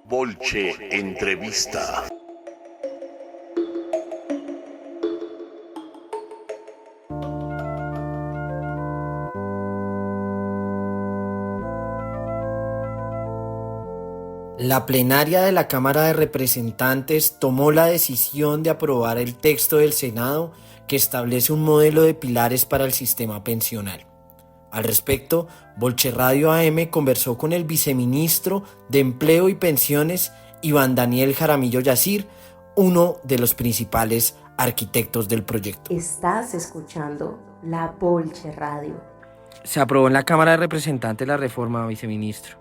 Bolche Entrevista. La plenaria de la Cámara de Representantes tomó la decisión de aprobar el texto del Senado que establece un modelo de pilares para el sistema pensional. Al respecto, Bolche Radio AM conversó con el viceministro de Empleo y Pensiones, Iván Daniel Jaramillo Yacir, uno de los principales arquitectos del proyecto. Estás escuchando la Bolche Radio. Se aprobó en la Cámara de Representantes la reforma, viceministro.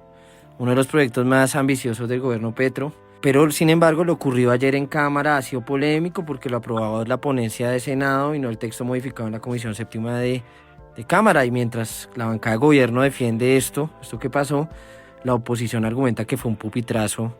Uno de los proyectos más ambiciosos del gobierno Petro, pero sin embargo lo ocurrido ayer en Cámara ha sido polémico porque lo aprobaba la ponencia de Senado y no el texto modificado en la Comisión Séptima de Cámara, y mientras la bancada de gobierno defiende esto que pasó, la oposición argumenta que fue un pupitrazo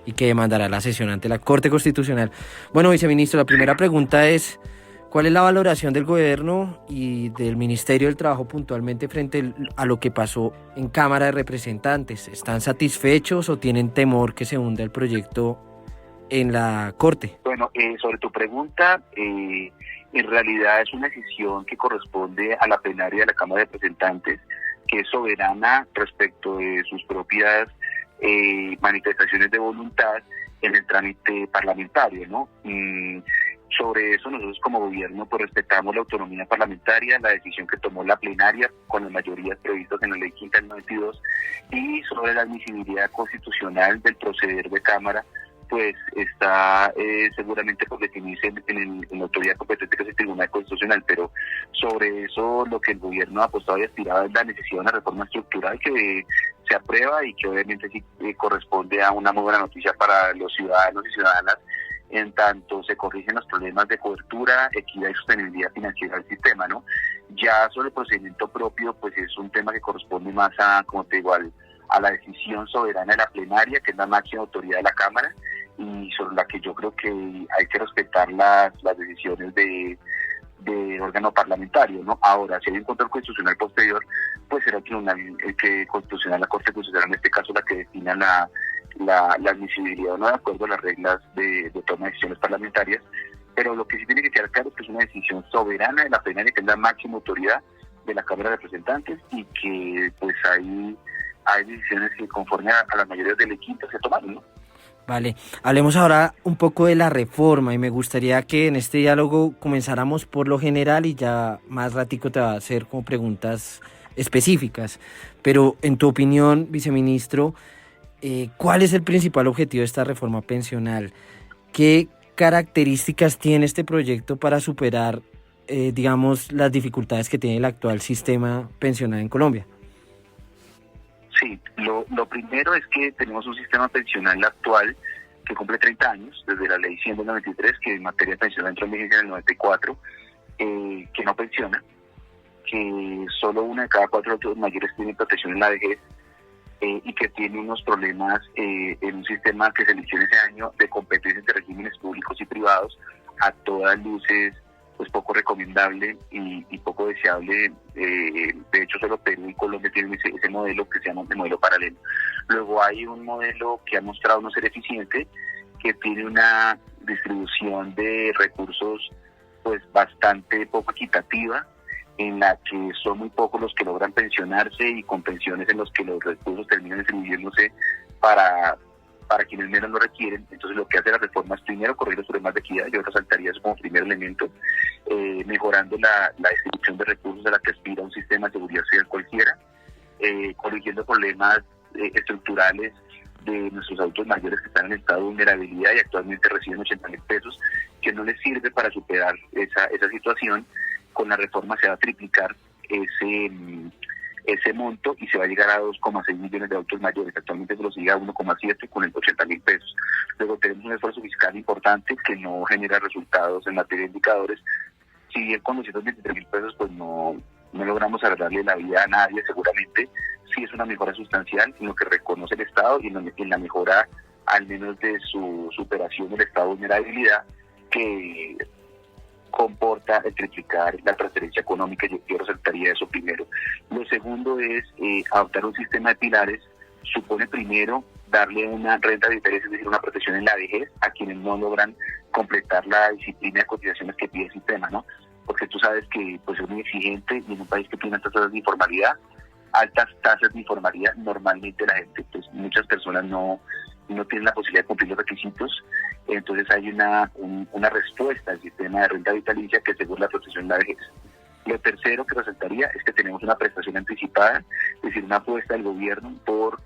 y que demandará la sesión ante la Corte Constitucional. Bueno, viceministro, la primera pregunta es: ¿cuál es la valoración del gobierno y del Ministerio del Trabajo puntualmente frente a lo que pasó en Cámara de Representantes? ¿Están satisfechos o tienen temor que se hunda el proyecto en la Corte? Bueno, sobre tu pregunta, en realidad es una decisión que corresponde a la plenaria de la Cámara de Representantes, que es soberana respecto de sus propias manifestaciones de voluntad en el trámite parlamentario, ¿no? Sobre eso nosotros como gobierno pues respetamos la autonomía parlamentaria, la decisión que tomó la plenaria con las mayorías previstas en la ley quinta del 92, y sobre la admisibilidad constitucional del proceder de Cámara, pues está seguramente por definirse en la autoridad competente, que es el Tribunal Constitucional, pero sobre eso lo que el gobierno ha apostado y aspirado es la necesidad de una reforma estructural que se aprueba y que obviamente sí corresponde a una muy buena noticia para los ciudadanos y ciudadanas, en tanto se corrigen los problemas de cobertura, equidad y sostenibilidad financiera del sistema, ¿no? Ya sobre el procedimiento propio, pues es un tema que corresponde más a, como te digo, a la decisión soberana de la plenaria, que es la máxima autoridad de la Cámara, y sobre la que yo creo que hay que respetar las decisiones de órgano parlamentario, ¿no? Ahora, si hay un control constitucional posterior, pues será el tribunal constitucional, la Corte Constitucional, en este caso, la que defina la admisibilidad o no de acuerdo a las reglas de toma de decisiones parlamentarias, pero lo que sí tiene que quedar claro es que es una decisión soberana de la plenaria, que es la máxima autoridad de la Cámara de Representantes, y que pues hay decisiones que conforme a las mayorías del equipo se tomaron, ¿no? Vale, hablemos ahora un poco de la reforma, y me gustaría que en este diálogo comenzáramos por lo general y ya más ratico te va a hacer como preguntas específicas. Pero en tu opinión, viceministro, ¿cuál es el principal objetivo de esta reforma pensional? ¿Qué características tiene este proyecto para superar, digamos, las dificultades que tiene el actual sistema pensional en Colombia? Sí, lo primero es que tenemos un sistema pensional actual que cumple 30 años, desde la ley 100 del 93, que en materia pensional entró en vigencia en el 94, que no pensiona, que solo una de cada 4 adultos mayores tiene protección en la vejez, y que tiene unos problemas en un sistema que se eligió en ese año de competencia entre regímenes públicos y privados, a todas luces pues poco recomendable y poco deseable. De hecho, solo Perú y Colombia tienen ese modelo que se llama el modelo paralelo. Luego hay un modelo que ha mostrado no ser eficiente, que tiene una distribución de recursos pues bastante poco equitativa, en la que son muy pocos los que logran pensionarse, y con pensiones en los que los recursos terminan distribuyéndose para quienes menos lo requieren. Entonces lo que hace la reforma es primero corregir los problemas de equidad, yo resaltaría eso como primer elemento, mejorando la distribución de recursos a la que aspira un sistema de seguridad social cualquiera, corrigiendo problemas estructurales de nuestros adultos mayores que están en estado de vulnerabilidad y actualmente reciben 80,000 pesos, que no les sirve para superar esa situación. Con la reforma se va a triplicar ese monto y se va a llegar a 2,6 millones de adultos mayores. Actualmente se los llega a 1,7 con el 80,000 pesos. Luego tenemos un esfuerzo fiscal importante que no genera resultados en materia de indicadores. Si bien con 223,000 pesos pues no logramos arreglarle la vida a nadie, seguramente sí es una mejora sustancial en lo que reconoce el Estado y en la mejora al menos de su superación del estado de vulnerabilidad, que comporta el triplicar la transferencia económica. Yo resaltaría eso primero. Lo segundo es adoptar un sistema de pilares. Supone primero darle una renta de interés, es decir, una protección en la vejez a quienes no logran completar la disciplina de cotizaciones que pide el sistema, ¿no? Porque tú sabes que pues, es muy exigente y en un país que tiene altas tasas de informalidad, normalmente la gente, pues muchas personas no tienen la posibilidad de cumplir los requisitos. Entonces hay una respuesta al sistema de renta vitalicia que asegura la protección en la vejez. Lo tercero que resaltaría es que tenemos una prestación anticipada, es decir, una apuesta del gobierno por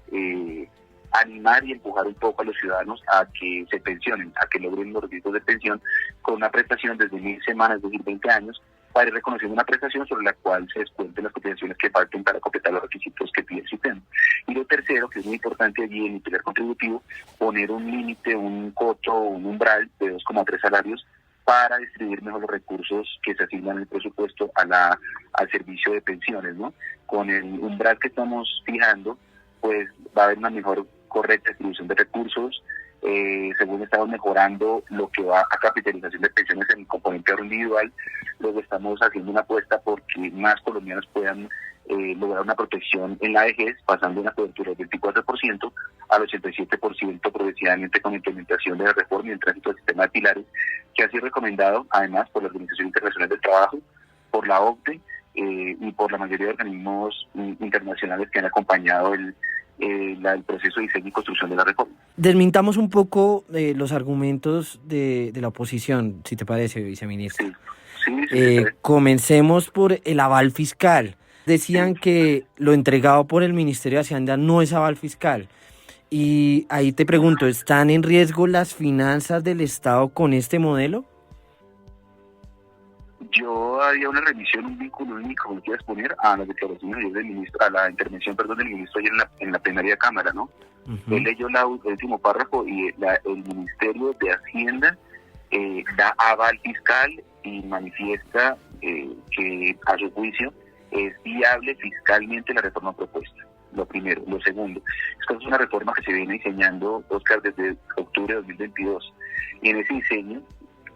animar y empujar un poco a los ciudadanos a que se pensionen, a que logren los requisitos de pensión con una prestación desde 1.000 semanas, es decir, 20 años, para ir reconociendo una prestación sobre la cual se descuenten las cotizaciones que falten para completar los requisitos que pide el sistema. Y lo tercero, que es muy importante allí en el pilar contributivo, poner un límite, un coto, un umbral de 2,3 salarios para distribuir mejor los recursos que se asignan en el presupuesto al servicio de pensiones, ¿no? Con el umbral que estamos fijando, pues va a haber una mejor correcta distribución de recursos. Según estamos mejorando lo que va a capitalización de pensiones en el componente ahorro individual, luego estamos haciendo una apuesta porque más colombianos puedan lograr una protección en la vejez, pasando una cobertura del 24% al 87% progresivamente con la implementación de la reforma y el tránsito del sistema de pilares, que ha sido recomendado además por la Organización Internacional del Trabajo, por la OCDE y por la mayoría de organismos internacionales que han acompañado el proceso de diseño y construcción de la reforma. Desmintamos un poco los argumentos de la oposición, si te parece, viceministro. Sí. Comencemos por el aval fiscal. Decían que lo entregado por el Ministerio de Hacienda no es aval fiscal. Y ahí te pregunto, ¿están en riesgo las finanzas del Estado con este modelo? Yo haría una revisión, un vínculo único, como quieras poner, a las declaraciones del ministro, a la intervención, del ministro ayer en la plenaria de Cámara, ¿no? Uh-huh. Él leyó el último párrafo y el Ministerio de Hacienda da aval fiscal y manifiesta que a su juicio es viable fiscalmente la reforma propuesta. Lo primero. Lo segundo, esta es una reforma que se viene diseñando, Oscar, desde octubre de 2022. Y en ese diseño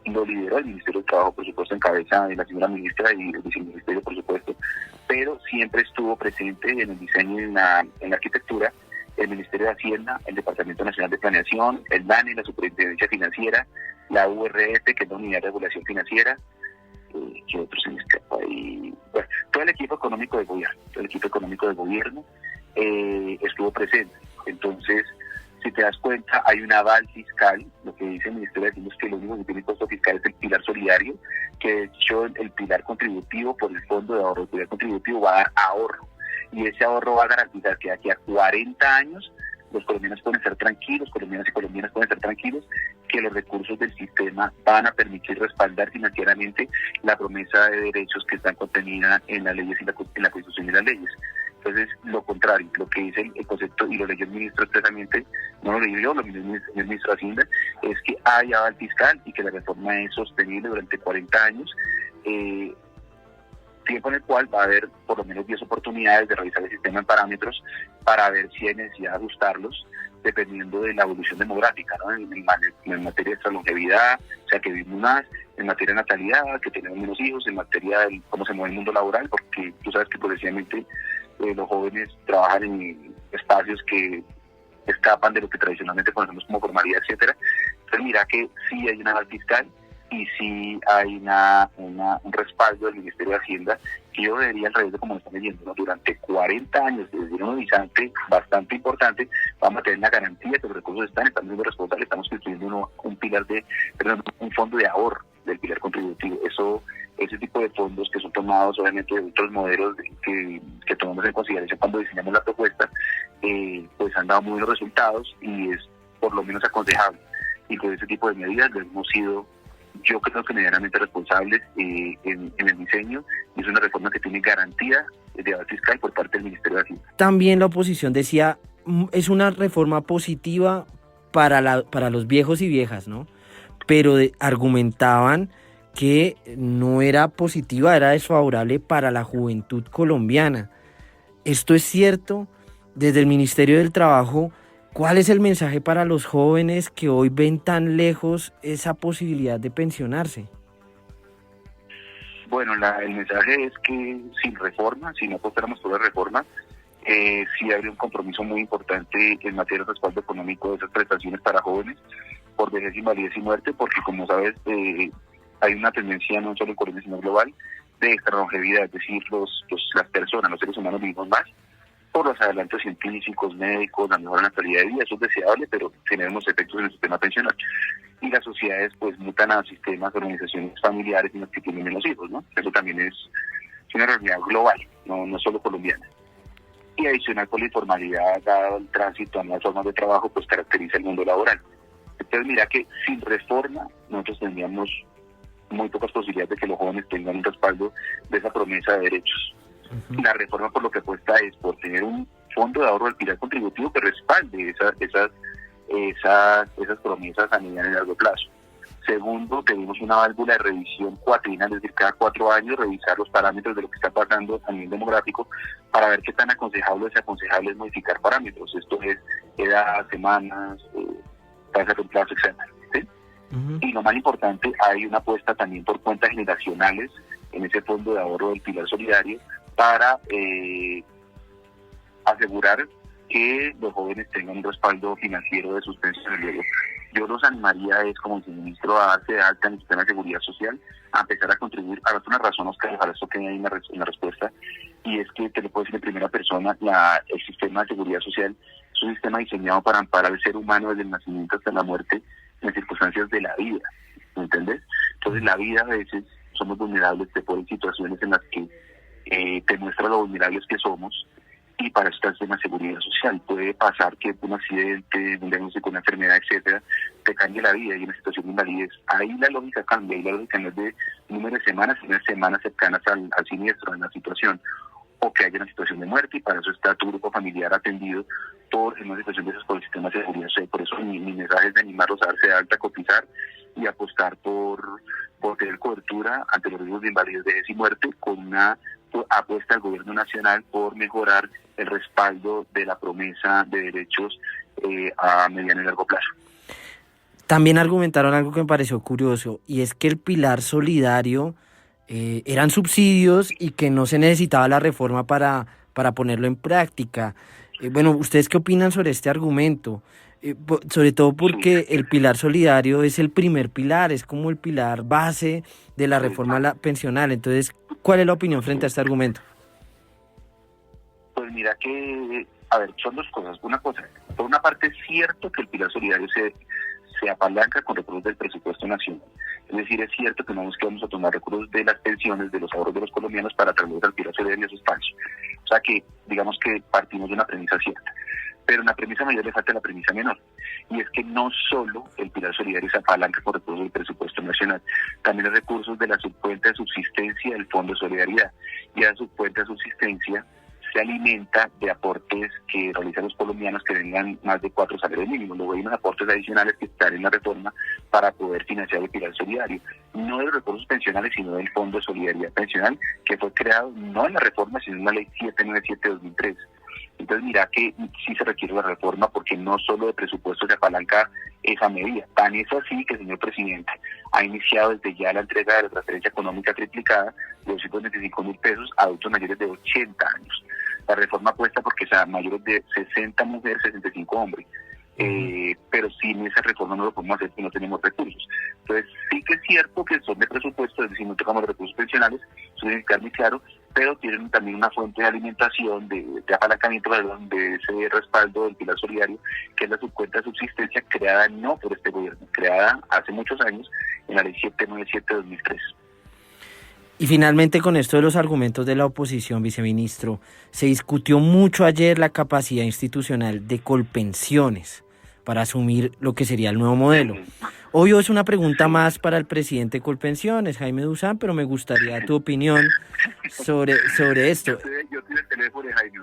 lo lideró el Ministerio de Trabajo, por supuesto, en cabeza de la señora ministra y el viceministerio, por supuesto, pero siempre estuvo presente en el diseño y en la arquitectura el Ministerio de Hacienda, el Departamento Nacional de Planeación, el DANE, la Superintendencia Financiera, la URF, que es la Unidad de Regulación Financiera, que otros se me escapa ahí. Bueno, todo el equipo económico del gobierno estuvo presente. Entonces, si te das cuenta, hay un aval fiscal. Lo que dice el Ministerio de Hacienda es que lo único que tiene costo fiscal es el pilar solidario, que de hecho el pilar contributivo por el fondo de ahorro, el pilar contributivo va a dar ahorro, y ese ahorro va a garantizar que de aquí a 40 años los colombianos pueden estar tranquilos, colombianas y colombianas pueden estar tranquilos, que los recursos del sistema van a permitir respaldar financieramente la promesa de derechos que están contenida en las leyes y en la Constitución y las leyes. Entonces, lo contrario, lo que dice el concepto, y lo leyó el ministro expresamente, no lo leí yo, lo leyó el ministro de Hacienda, es que hay aval fiscal y que la reforma es sostenible durante 40 años, tiempo en el cual va a haber por lo menos 10 oportunidades de revisar el sistema en parámetros para ver si hay necesidad de ajustarlos dependiendo de la evolución demográfica, ¿no? En materia de longevidad, o sea, que vivimos más, en materia de natalidad, que tenemos menos hijos, en materia de cómo se mueve el mundo laboral, porque tú sabes que progresivamente los jóvenes trabajan en espacios que escapan de lo que tradicionalmente conocemos como formalidad, etcétera. Entonces mira que sí hay una aval fiscal y sí hay un respaldo del Ministerio de Hacienda, que yo debería, al revés de como lo están leyendo, ¿no? Durante 40 años, desde un horizonte bastante importante, vamos a tener la garantía que los recursos estamos siendo responsables, estamos construyendo un fondo de ahorro del pilar contributivo. Ese tipo de fondos que son tomados obviamente de otros modelos que tomamos en consideración cuando diseñamos la propuesta, pues han dado muy buenos resultados y es por lo menos aconsejable. Y con ese tipo de medidas hemos sido, yo creo que medianamente responsables en el diseño, y es una reforma que tiene garantía de aval fiscal por parte del Ministerio de Hacienda. También la oposición decía, es una reforma positiva para los viejos y viejas, ¿no? Pero argumentaban que no era positiva, era desfavorable para la juventud colombiana. ¿Esto es cierto? Desde el Ministerio del Trabajo, ¿cuál es el mensaje para los jóvenes que hoy ven tan lejos esa posibilidad de pensionarse? Bueno, el mensaje es que sin reforma, si no apostáramos por la reforma, sí habría un compromiso muy importante en materia de respaldo económico de esas prestaciones para jóvenes por vejez, invalidez y muerte, porque como sabes, hay una tendencia no solo en Colombia sino global de extra longevidad, es decir, las personas, los seres humanos vivimos más por los adelantos científicos, médicos, la mejora en la calidad de vida. Eso es deseable, pero tiene unos efectos en el sistema pensional. Y las sociedades pues mutan a sistemas, organizaciones familiares en las que tienen menos hijos, ¿no? Eso también es una realidad global, no solo colombiana. Y adicional por la informalidad, dado el tránsito a nuevas formas de trabajo, pues caracteriza el mundo laboral. Entonces mira que sin reforma nosotros tendríamos muy pocas posibilidades de que los jóvenes tengan un respaldo de esa promesa de derechos. Uh-huh. La reforma por lo que apuesta es por tener un fondo de ahorro del pilar contributivo que respalde esas promesas a mediano y largo plazo. Segundo, tenemos una válvula de revisión cuatrienal, es decir, cada 4 años revisar los parámetros de lo que está pasando a nivel demográfico para ver qué tan aconsejable o desaconsejable es modificar parámetros. Esto es edad, semanas, tasa de reemplazo, etc. ¿Sí? Uh-huh. Y lo más importante, hay una apuesta también por cuentas generacionales en ese fondo de ahorro del pilar solidario para asegurar que los jóvenes tengan un respaldo financiero de sus pensiones. Luego, yo los animaría como viceministro a darse de alta en el sistema de seguridad social, a empezar a contribuir. Ahora es una razón, Oscar, ojalá esto quede ahí en la respuesta, y es que te lo puedo decir en primera persona, el sistema de seguridad social es un sistema diseñado para amparar al ser humano desde el nacimiento hasta la muerte en circunstancias de la vida, ¿me entiendes? Entonces la vida a veces somos vulnerables por situaciones en las que te muestra lo vulnerables que somos, y para eso está el sistema de seguridad social. Puede pasar que un accidente, un diagnóstico con una enfermedad, etcétera, te cambie la vida y una situación de invalidez. Ahí la lógica cambia, y la lógica no es de número de semanas, sino de semanas cercanas al siniestro, en la situación, o que haya una situación de muerte, y para eso está tu grupo familiar atendido en una situación de esas por el sistema de seguridad social. Por eso mi mensaje es de animarlos a darse de alta, cotizar y apostar por tener cobertura ante los riesgos de invalidez, vejez y muerte, con una apuesta al gobierno nacional por mejorar el respaldo de la promesa de derechos a mediano y largo plazo. También argumentaron algo que me pareció curioso, y es que el pilar solidario eran subsidios y que no se necesitaba la reforma para ponerlo en práctica. Bueno, ¿ustedes qué opinan sobre este argumento? Sobre todo porque el pilar solidario es el primer pilar, es como el pilar base de la reforma pensional. Entonces, ¿cuál es la opinión frente a este argumento? Pues mira que, son dos cosas. Una cosa, por una parte es cierto que el pilar solidario se apalanca con recursos del presupuesto nacional. Es decir, es cierto que no es que vamos a tomar recursos de las pensiones, de los ahorros de los colombianos para traerlos al pilar solidario y a sus falsos. O sea que, digamos que partimos de una premisa cierta. Pero en la premisa mayor le falta la premisa menor, y es que no solo el pilar solidario se apalanca con recursos del presupuesto nacional, también los recursos de la subcuenta de subsistencia del Fondo de Solidaridad, y a la subcuenta de subsistencia se alimenta de aportes que realizan los colombianos que tengan más de 4 salarios mínimos. Luego hay unos aportes adicionales que están en la reforma para poder financiar el pilar solidario, no de los recursos pensionales, sino del Fondo de Solidaridad Pensional, que fue creado no en la reforma, sino en la Ley 797/2003. Entonces mira que sí se requiere la reforma, porque no solo de presupuesto se apalanca esa medida. Tan es así que el señor presidente ha iniciado desde ya la entrega de la transferencia económica triplicada de 225.000 pesos a adultos mayores de 80 años. La reforma apuesta porque sean mayores de 60 mujeres, 65 hombres. Pero sin esa reforma no lo podemos hacer porque no tenemos recursos. Entonces sí que es cierto que son de presupuesto, es decir, no tocamos los recursos pensionales, eso tiene que quedar muy claro, pero tienen también una fuente de alimentación, de apalancamiento, de ese respaldo del pilar solidario, que es la subcuenta de subsistencia creada no por este gobierno, creada hace muchos años en la Ley 797/2003. Y finalmente, con esto de los argumentos de la oposición, viceministro, se discutió mucho ayer la capacidad institucional de Colpensiones para asumir lo que sería el nuevo modelo. Obvio, es una pregunta más para el presidente de Colpensiones, Jaime Duzán, pero me gustaría tu opinión sobre esto. Yo tengo el teléfono de Jaime,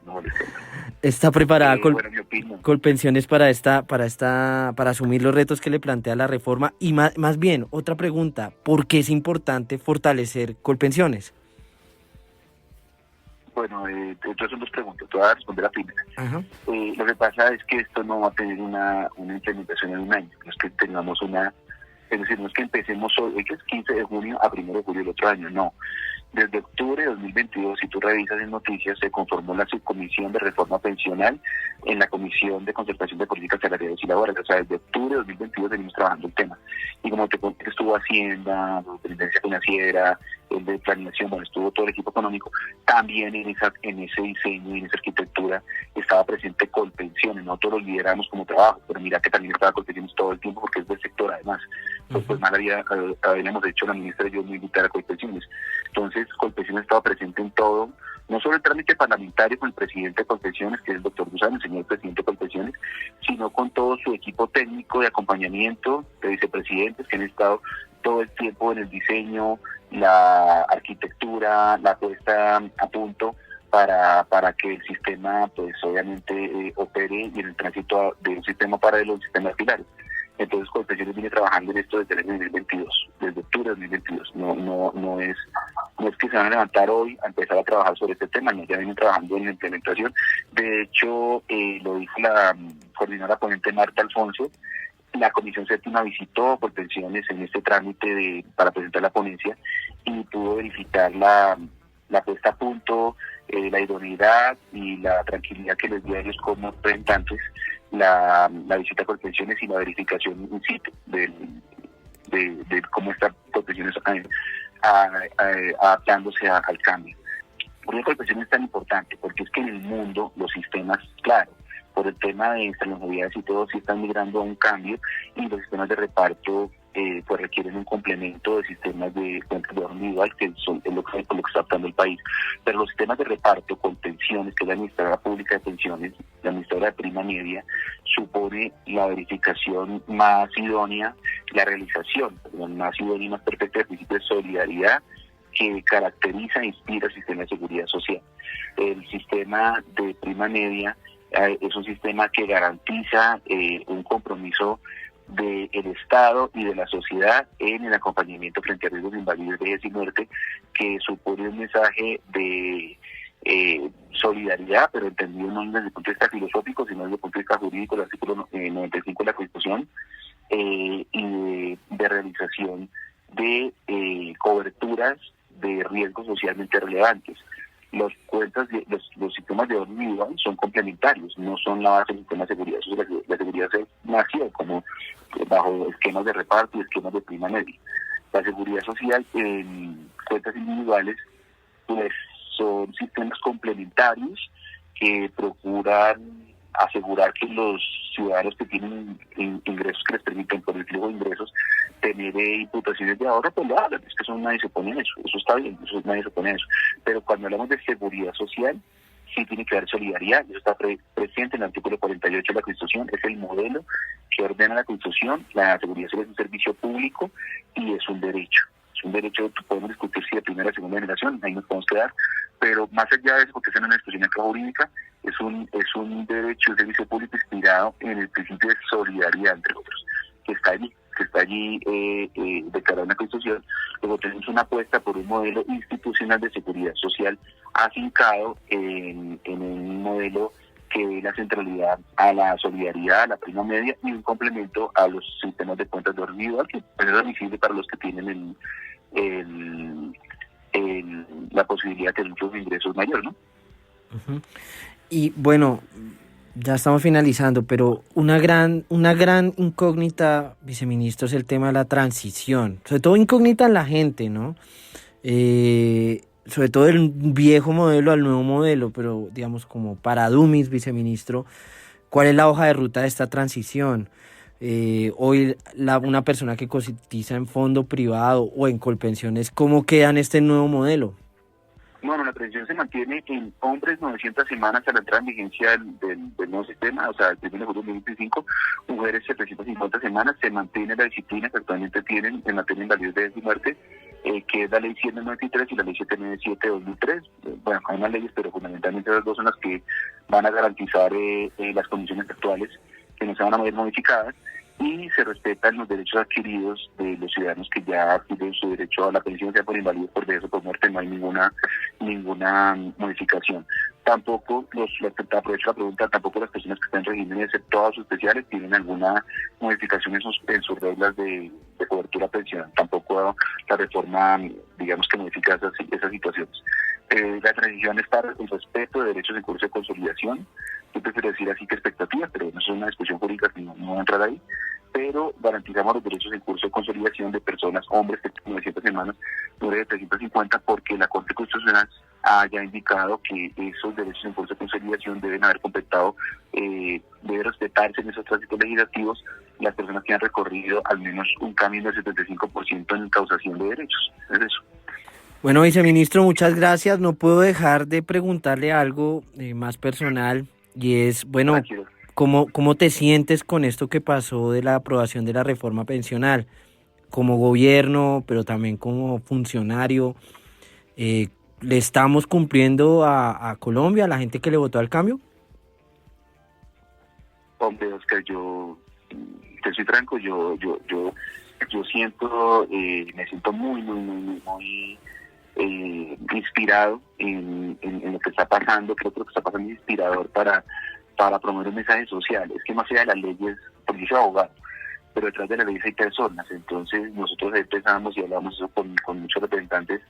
no molestar. ¿Está preparada Colpensiones para asumir los retos que le plantea la reforma? Y más bien, otra pregunta, ¿por qué es importante fortalecer Colpensiones? Bueno, entonces son 2 preguntas. Te voy a responder la primera. Lo que pasa es que esto no va a tener una implementación en un año. No es que tengamos una Es decir, no es que empecemos hoy, que es 15 de junio a 1 de julio del otro año, no. Desde octubre de 2022, si tú revisas en noticias, se conformó la subcomisión de reforma pensional en la Comisión de Concertación de Políticas Salariales y Laborales. O sea, desde octubre de 2022 venimos trabajando el tema. Y como te conté, estuvo Hacienda, Superintendencia Financiera, el de Planeación, bueno, estuvo todo el equipo económico. También en ese diseño y en esa arquitectura estaba presente Colpensiones. Nosotros lo lideramos como trabajo, pero mira que también estaba Colpensiones todo el tiempo porque es del sector además. Pues mal habíamos hecho la ministra y yo muy invitar a Colpensiones. Entonces, Colpensiones estaba presente en todo, no solo el trámite parlamentario con el presidente de Colpensiones, que es el doctor Gusano, el señor presidente de Colpensiones, sino con todo su equipo técnico de acompañamiento, de vicepresidentes que han estado todo el tiempo en el diseño, la arquitectura, la puesta a punto para que el sistema, pues obviamente, opere y en el tránsito de un sistema paralelo, un sistema pilares. Entonces, Colpensiones viene trabajando en esto desde el 2022, desde octubre de 2022. No es que se van a levantar hoy a empezar a trabajar sobre este tema, no, ya vienen trabajando en la implementación. De hecho, lo dijo la coordinadora ponente Marta Alfonso. La Comisión Séptima visitó Colpensiones en este trámite para presentar la ponencia y pudo verificar la puesta a punto, la idoneidad y la tranquilidad que les dio a ellos como representantes la visita a Colpensiones y la verificación in situ de cómo está Colpensiones adaptándose al cambio. ¿Por qué Colpensiones es tan importante? Porque es que en el mundo los sistemas, claro, por el tema de longevidades y todo, sí están migrando a un cambio y los sistemas de reparto pues requieren un complemento de sistemas de cuentas de ahorro individual, que es lo que está adaptando el país. Pero los sistemas de reparto con pensiones, que es la Administradora Pública de Pensiones, la Administradora de Prima Media, supone la verificación más idónea, la realización más idónea y más perfecta del principio de solidaridad que caracteriza e inspira el sistema de seguridad social. El sistema de Prima Media es un sistema que garantiza un compromiso del Estado y de la sociedad en el acompañamiento frente a riesgos de invalidez, vejez y muerte, que supone un mensaje de solidaridad, pero entendido no desde el punto de vista filosófico, sino desde el punto de vista jurídico, el artículo 95 de la Constitución, y de realización de coberturas de riesgos socialmente relevantes. Los sistemas de ahorro individual son complementarios, no son la base del sistema de seguridad social. La seguridad social nació como bajo esquemas de reparto y esquemas de prima media. La seguridad social en cuentas individuales pues son sistemas complementarios que procuran asegurar que los ciudadanos que tienen ingresos que les permiten por el flujo de ingresos tener imputaciones de ahorro, pues lo hagan. Es que eso nadie se opone a eso está bien, nadie se opone a eso. Pero cuando hablamos de seguridad social, sí tiene que haber solidaridad, eso está presente en el artículo 48 de la Constitución, es el modelo que ordena la Constitución. La seguridad social es un servicio público y es un derecho. Es un derecho, podemos discutir si de primera o segunda generación, ahí nos podemos quedar, pero más allá de eso, porque es una discusión jurídica, es un derecho, un servicio público inspirado en el principio de solidaridad, entre otros, que está allí declarado en la Constitución. Luego tenemos una apuesta por un modelo institucional de seguridad social afincado en un modelo que dé la centralidad a la solidaridad, a la prima media y un complemento a los sistemas de cuentas de ahorro individual, que es admisible para los que tienen la posibilidad de tener un flujo de ingresos mayor, ¿no? Uh-huh. Y bueno, ya estamos finalizando, pero una gran incógnita, viceministro, es el tema de la transición. Sobre todo incógnita en la gente, ¿no? Sobre todo del viejo modelo al nuevo modelo, pero digamos como para dummies, viceministro, ¿cuál es la hoja de ruta de esta transición? Hoy una persona que cotiza en fondo privado o en Colpensiones, ¿cómo queda en este nuevo modelo? Bueno, la transición se mantiene en hombres 900 semanas a la entrada en vigencia del nuevo sistema, o sea, el 1 de julio de 2025, mujeres 750 semanas, se mantiene la disciplina que actualmente tienen en materia de invalidez, vejez y muerte, que es la ley 193 y la ley 797 de 2003. Bueno, hay más leyes, pero fundamentalmente las dos son las que van a garantizar las condiciones actuales que no se van a ver modificadas, y se respetan los derechos adquiridos de los ciudadanos que ya adquieren su derecho a la pensión, sea por invalidez, por vejez o por muerte. No hay ninguna modificación. Tampoco, aprovecho la pregunta, tampoco las personas que están en régimen exceptuados o especiales tienen alguna modificación en sus reglas de de cobertura pensional. Tampoco la reforma, digamos, que modifica esas situaciones. La transición es para el respeto de derechos en curso de consolidación. Yo prefiero decir así que expectativas, pero no es una discusión jurídica que no va a entrar ahí. Pero garantizamos los derechos en curso de consolidación de personas, hombres que tienen 900 semanas, mujeres de 350, porque la Corte Constitucional haya indicado que esos derechos en curso de consolidación deben haber completado, debe respetarse en esos tránsitos legislativos las personas que han recorrido al menos un camino del 75% en causación de derechos. Es eso. Bueno, viceministro, muchas gracias. No puedo dejar de preguntarle algo más personal y es, bueno, Tranquilo. ¿cómo te sientes con esto que pasó de la aprobación de la reforma pensional? Como gobierno, pero también como funcionario, ¿le estamos cumpliendo a Colombia, a la gente que le votó al cambio? Hombre, Oscar, yo te soy franco, yo siento, me siento muy inspirado en lo que está pasando. Creo que lo que está pasando es inspirador para promover un mensaje social. Es que más allá de las leyes, porque yo soy abogado, pero detrás de las leyes hay personas. Entonces nosotros empezamos y hablamos eso con muchos representantes,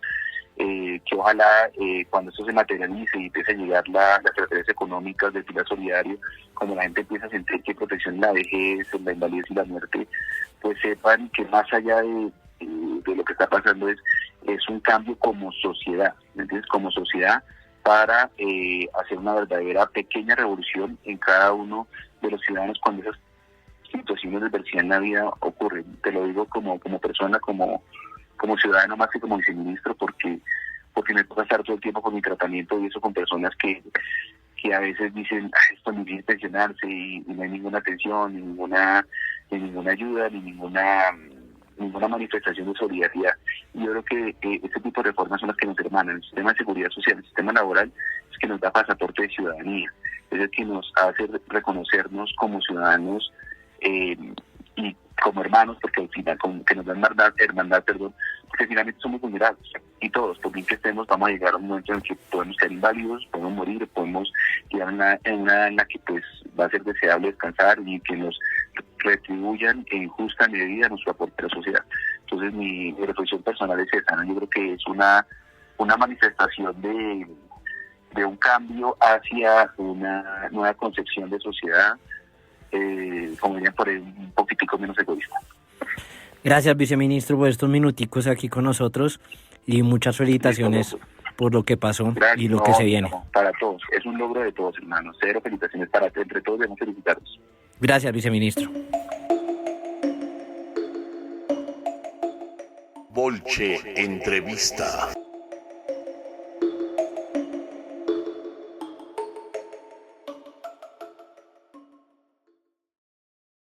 que ojalá cuando esto se materialice y empiece a llegar las estrategias económicas del pilar solidario, como la gente empieza a sentir que protección en la vejez, en la invalidez y la muerte, pues sepan que más allá de lo que está pasando es un cambio como sociedad, ¿me entiendes? Como sociedad, para hacer una verdadera pequeña revolución en cada uno de los ciudadanos cuando esas situaciones de adversidad en la vida ocurren. Te lo digo como persona, como ciudadano, más que como viceministro, porque me toca estar todo el tiempo con mi tratamiento y eso con personas que a veces dicen, esto es muy difícil pensionarse y no hay ninguna atención, ni ninguna ayuda, ni ninguna manifestación de solidaridad. Y yo creo que este tipo de reformas son las que nos hermanan. El sistema de seguridad social, el sistema laboral, es que nos da pasaporte de ciudadanía, es el que nos hace reconocernos como ciudadanos y como hermanos, porque al final, como que nos dan hermandad, porque finalmente somos vulnerables, y todos, por bien que estemos, vamos a llegar a un momento en el que podemos ser inválidos, podemos morir, podemos llegar en una edad en la que pues va a ser deseable descansar y que nos retribuyan en justa medida nuestro aporte a la sociedad. Entonces mi reflexión personal es esa, ¿no? Yo creo que es una manifestación de un cambio hacia una nueva concepción de sociedad, como dirían por ahí, un poquitico menos egoísta. Gracias, viceministro, por estos minuticos aquí con nosotros y muchas felicitaciones por lo que pasó. Gracias, y lo que se viene. No, para todos, es un logro de todos, hermanos. Cero felicitaciones entre todos, debemos felicitarnos. Gracias, viceministro. Bolche Entrevista.